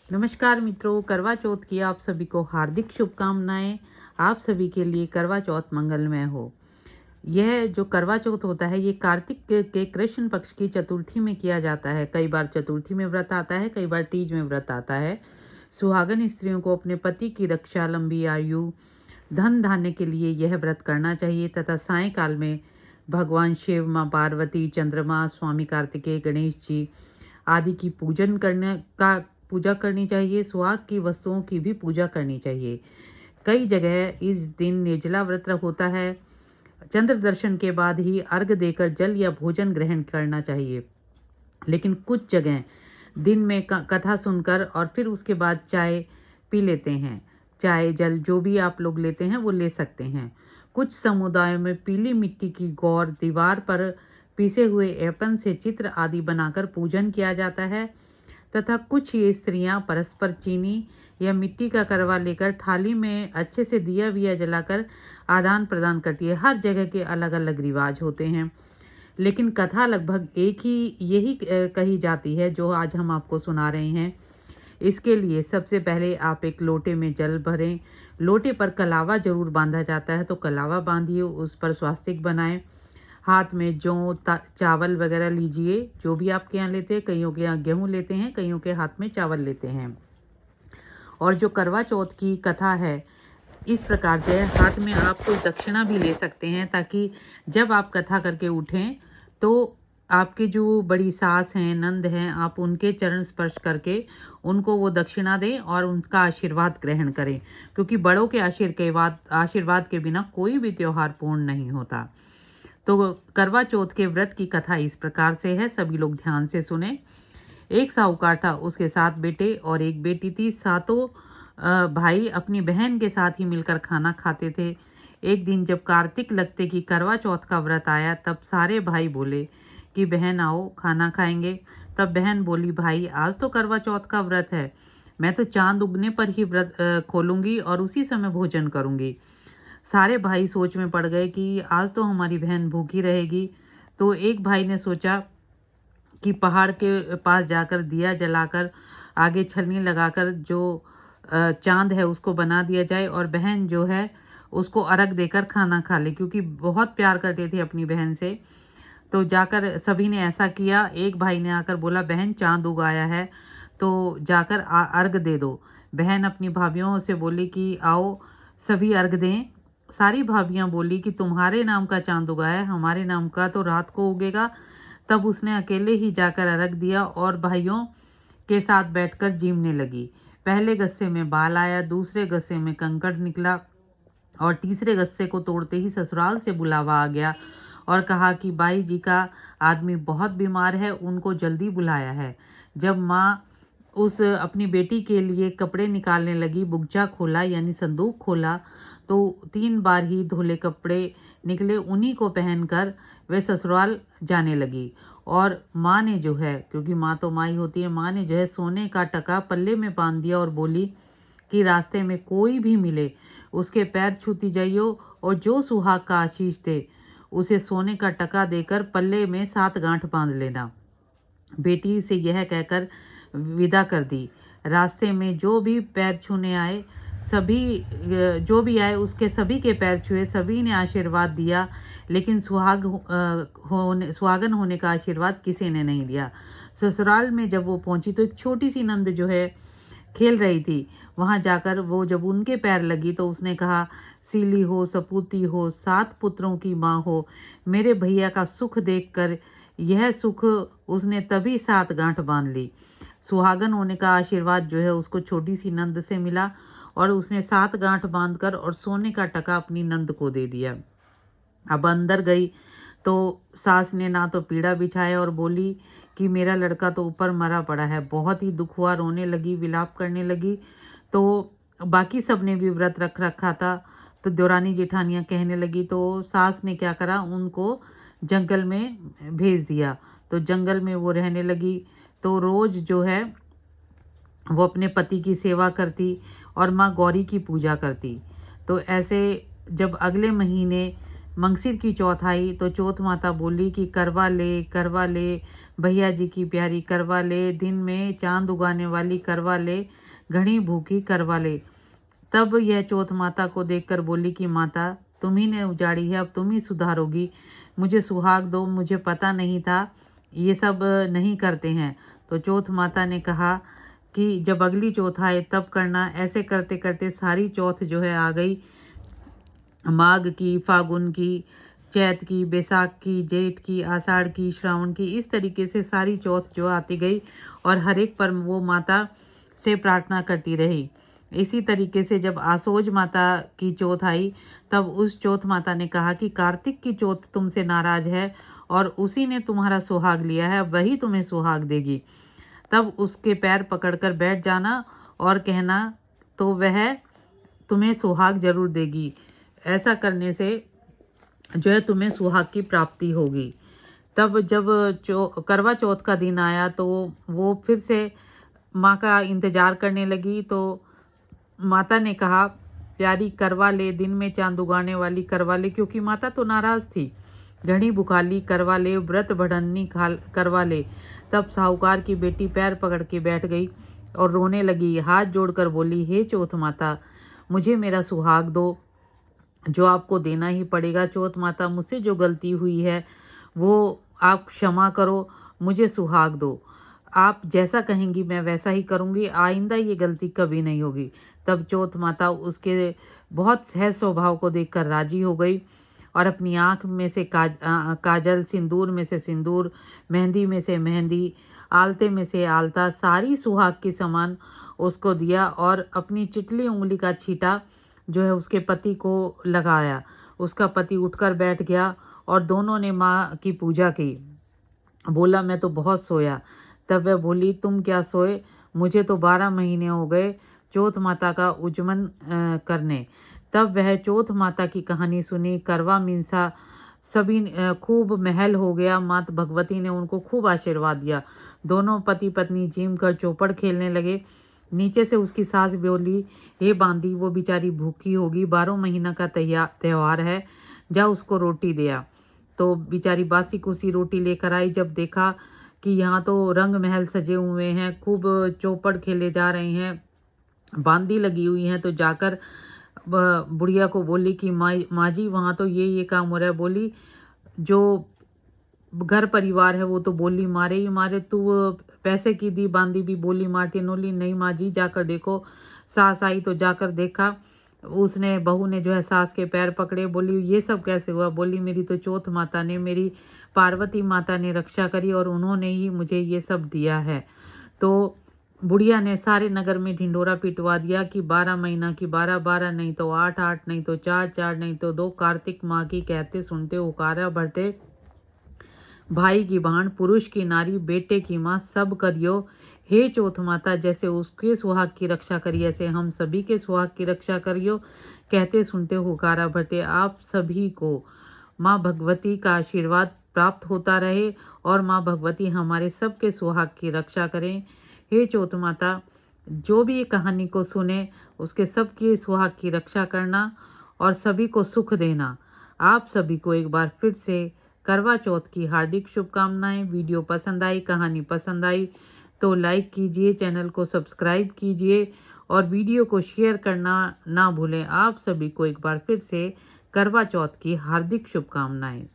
नमस्कार मित्रों, करवा चौथ की आप सभी को हार्दिक शुभकामनाएं। आप सभी के लिए करवा चौथ मंगलमय हो। यह जो करवा चौथ होता है ये कार्तिक के कृष्ण पक्ष की चतुर्थी में किया जाता है। कई बार चतुर्थी में व्रत आता है, कई बार तीज में व्रत आता है। सुहागन स्त्रियों को अपने पति की रक्षा, लंबी आयु, धन धान्य के लिए यह व्रत करना चाहिए तथा सायंकाल में भगवान शिव, माँ पार्वती, चंद्रमा, स्वामी कार्तिकेय, गणेश जी आदि की पूजा करनी चाहिए। सुहाग की वस्तुओं की भी पूजा करनी चाहिए। कई जगह इस दिन निर्जला व्रत होता है। चंद्र दर्शन के बाद ही अर्घ देकर जल या भोजन ग्रहण करना चाहिए। लेकिन कुछ जगह दिन में कथा सुनकर और फिर उसके बाद चाय पी लेते हैं। चाय जल जो भी आप लोग लेते हैं वो ले सकते हैं। कुछ समुदायों में पीली मिट्टी की गौर, दीवार पर पीसे हुए एपन से चित्र आदि बनाकर पूजन किया जाता है तथा कुछ ये स्त्रियां परस्पर चीनी या मिट्टी का करवा लेकर थाली में अच्छे से दिया विया जलाकर आदान प्रदान करती है। हर जगह के अलग अलग रिवाज होते हैं, लेकिन कथा लगभग एक ही यही कही जाती है जो आज हम आपको सुना रहे हैं। इसके लिए सबसे पहले आप एक लोटे में जल भरें। लोटे पर कलावा जरूर बांधा जाता है, तो कलावा बांधिए, उस पर स्वास्तिक बनाएं। हाथ में जौ चावल वगैरह लीजिए, जो भी आपके यहाँ लेते हैं। कईयों के यहाँ गेहूँ लेते हैं, कईयों के हाथ में चावल लेते हैं। और जो करवा चौथ की कथा है इस प्रकार से है, हाथ में आप कोई दक्षिणा भी ले सकते हैं ताकि जब आप कथा करके उठें तो आपके जो बड़ी सास हैं, नंद हैं, आप उनके चरण स्पर्श करके उनको वो दक्षिणा दें और उनका आशीर्वाद ग्रहण करें, क्योंकि बड़ों के आशीर्वाद के बिना कोई भी त्योहार पूर्ण नहीं होता। तो करवा चौथ के व्रत की कथा इस प्रकार से है, सभी लोग ध्यान से सुने। एक साहूकार था, उसके 7 बेटे और एक बेटी थी। सातों भाई अपनी बहन के साथ ही मिलकर खाना खाते थे। एक दिन जब कार्तिक लगते कि करवा चौथ का व्रत आया, तब सारे भाई बोले कि बहन आओ खाना खाएंगे। तब बहन बोली, भाई आज तो करवा चौथ का व्रत है, मैं तो चांद उगने पर ही व्रत खोलूंगी और उसी समय भोजन करूंगी। सारे भाई सोच में पड़ गए कि आज तो हमारी बहन भूखी रहेगी। तो एक भाई ने सोचा कि पहाड़ के पास जाकर दिया जलाकर आगे छलनी लगाकर जो चांद है उसको बना दिया जाए और बहन जो है उसको अर्घ देकर खाना खा ले, क्योंकि बहुत प्यार करते थे अपनी बहन से। तो जाकर सभी ने ऐसा किया। एक भाई ने आकर बोला, बहन चांद उगाया है तो जाकर अर्घ दे दो। बहन अपनी भाभीियों से बोली कि आओ सभी अर्घ दें। सारी भाभीियाँ बोली कि तुम्हारे नाम का चांद उगा है, हमारे नाम का तो रात को उगेगा। तब उसने अकेले ही जाकर अर्घ दिया और भाइयों के साथ बैठकर जीमने लगी। पहले गस्से में बाल आया, दूसरे गस्से में कंकड़ निकला और तीसरे गस्से को तोड़ते ही ससुराल से बुलावा आ गया और कहा कि बाई जी का आदमी बहुत बीमार है, उनको जल्दी बुलाया है। जब माँ उस अपनी बेटी के लिए कपड़े निकालने लगी, बुगजा खोला यानी संदूक खोला, तो 3 बार ही धुले कपड़े निकले। उन्हीं को पहनकर वे ससुराल जाने लगी। और माँ ने जो है, क्योंकि माँ तो माँ ही होती है, माँ ने जो है सोने का टका पल्ले में बांध दिया और बोली कि रास्ते में कोई भी मिले उसके पैर छूती जाइयो और जो सुहाग का आशीष दे उसे सोने का टका देकर पल्ले में 7 गांठ बांध लेना। बेटी से यह कहकर विदा कर दी। रास्ते में जो भी पैर छूने आए, जो भी आए उसके सभी के पैर छुए, सभी ने आशीर्वाद दिया, लेकिन सुहागन होने का आशीर्वाद किसी ने नहीं दिया। ससुराल में जब वो पहुंची तो एक छोटी सी नंद जो है खेल रही थी। वहां जाकर वो जब उनके पैर लगी तो उसने कहा, सीली हो, सपूती हो, 7 पुत्रों की माँ हो, मेरे भैया का सुख देखकर यह सुख उसने तभी 7 गांठ बांध ली। सुहागन होने का आशीर्वाद जो है उसको छोटी सी नंद से मिला और उसने 7 गांठ बांधकर और सोने का टका अपनी नंद को दे दिया। अब अंदर गई तो सास ने ना तो पीड़ा बिछाया और बोली कि मेरा लड़का तो ऊपर मरा पड़ा है। बहुत ही दुख हुआ, रोने लगी, विलाप करने लगी। तो बाकी सब ने भी व्रत रख रखा था, तो देवरानी जेठानियाँ कहने लगी। तो सास ने क्या करा, उनको जंगल में भेज दिया। तो जंगल में वो रहने लगी। तो रोज़ जो है वो अपने पति की सेवा करती और माँ गौरी की पूजा करती। तो ऐसे जब अगले महीने मंगसिर की चौथ आई तो चौथ माता बोली कि करवा ले भैया जी की प्यारी करवा ले, दिन में चांद उगाने वाली करवा ले, घनी भूखी करवा ले। तब यह चौथ माता को देखकर बोली कि माता तुम ही ने उजाड़ी है, अब तुम ही सुधारोगी, मुझे सुहाग दो, मुझे पता नहीं था ये सब नहीं करते हैं। तो चौथ माता ने कहा कि जब अगली चौथ आए तब करना। ऐसे करते करते सारी चौथ जो है आ गई, माघ की, फागुन की, चैत की, बैसाख की, जेठ की, आषाढ़ की, श्रावण की, इस तरीके से सारी चौथ जो आती गई और हर एक पर वो माता से प्रार्थना करती रही। इसी तरीके से जब आसोज माता की चौथ आई तब उस चौथ माता ने कहा कि कार्तिक की चौथ तुमसे नाराज है और उसी ने तुम्हारा सुहाग लिया है, वही तुम्हें सुहाग देगी। तब उसके पैर पकड़कर बैठ जाना और कहना तो वह तुम्हें सुहाग जरूर देगी। ऐसा करने से जो है तुम्हें सुहाग की प्राप्ति होगी। तब जब करवा चौथ का दिन आया तो वो फिर से माँ का इंतज़ार करने लगी। तो माता ने कहा प्यारी करवा ले, दिन में चांद उगाने वाली करवा ले, क्योंकि माता तो नाराज़ थी। घड़ी बुखाली करवा ले, व्रत बढ़न्नी करवा ले। तब साहूकार की बेटी पैर पकड़ के बैठ गई और रोने लगी, हाथ जोड़कर बोली, हे चौथ माता मुझे मेरा सुहाग दो, जो आपको देना ही पड़ेगा। चौथ माता मुझसे जो गलती हुई है वो आप क्षमा करो, मुझे सुहाग दो। आप जैसा कहेंगी मैं वैसा ही करूँगी, आइंदा ये गलती कभी नहीं होगी। तब चौथ माता उसके बहुत सहज स्वभाव को देखकर राजी हो गई और अपनी आँख में से काजल, सिंदूर में से सिंदूर, मेहंदी में से मेहंदी, आलते में से आलता, सारी सुहाग के समान उसको दिया और अपनी चिटली उंगली का छींटा जो है उसके पति को लगाया। उसका पति उठकर बैठ गया और दोनों ने माँ की पूजा की। बोला मैं तो बहुत सोया। तब वह बोली तुम क्या सोए, मुझे तो 12 महीने हो गए चौथ माता का उज्जमन करने। तब वह चौथ माता की कहानी सुनी। करवा मीनसा सभी खूब महल हो गया। माता भगवती ने उनको खूब आशीर्वाद दिया। दोनों पति पत्नी जिम कर चौपड़ खेलने लगे। नीचे से उसकी सास बोली, हे बांदी वो बेचारी भूखी होगी, 12 महीना का त्योहार है, जा उसको रोटी दिया। तो बेचारी बासी कुसी रोटी लेकर आई। जब देखा कि यहाँ तो रंग महल सजे हुए हैं, खूब चौपड़ खेले जा रहे हैं, बांदी लगी हुई हैं, तो जाकर बुढ़िया को बोली कि माँ जी वहाँ तो ये काम हो रहा है। बोली जो घर परिवार है वो तो बोली मारे ही मारे, तू पैसे की दी, बांदी भी बोली मारती। नोली नहीं माँ जी जाकर देखो। सास आई तो जाकर देखा, उसने बहू ने जो है सास के पैर पकड़े। बोली ये सब कैसे हुआ। बोली मेरी तो चौथ माता ने, मेरी पार्वती माता ने रक्षा करी और उन्होंने ही मुझे ये सब दिया है। तो बुढ़िया ने सारे नगर में ढिंडोरा पिटवा दिया कि 12 महीना की 12 12 नहीं तो 8 8 नहीं तो 4 4 नहीं तो 2 कार्तिक माँ की कहते सुनते हुकारा भरते, भाई की बहन, पुरुष की नारी, बेटे की माँ, सब करियो हे चौथ माता। जैसे उसके सुहाग की रक्षा करी ऐसे हम सभी के सुहाग की रक्षा करियो। कहते सुनते हुकारा भरते। आप सभी को माँ भगवती का आशीर्वाद प्राप्त होता रहे और माँ भगवती हमारे सबके सुहाग की रक्षा करें। हे चौथ माता जो भी ये कहानी को सुने उसके सबकी सुहाग की रक्षा करना और सभी को सुख देना। आप सभी को एक बार फिर से करवा चौथ की हार्दिक शुभकामनाएं। वीडियो पसंद आई, कहानी पसंद आई तो लाइक कीजिए, चैनल को सब्सक्राइब कीजिए और वीडियो को शेयर करना ना भूलें। आप सभी को एक बार फिर से करवा चौथ की हार्दिक शुभकामनाएं।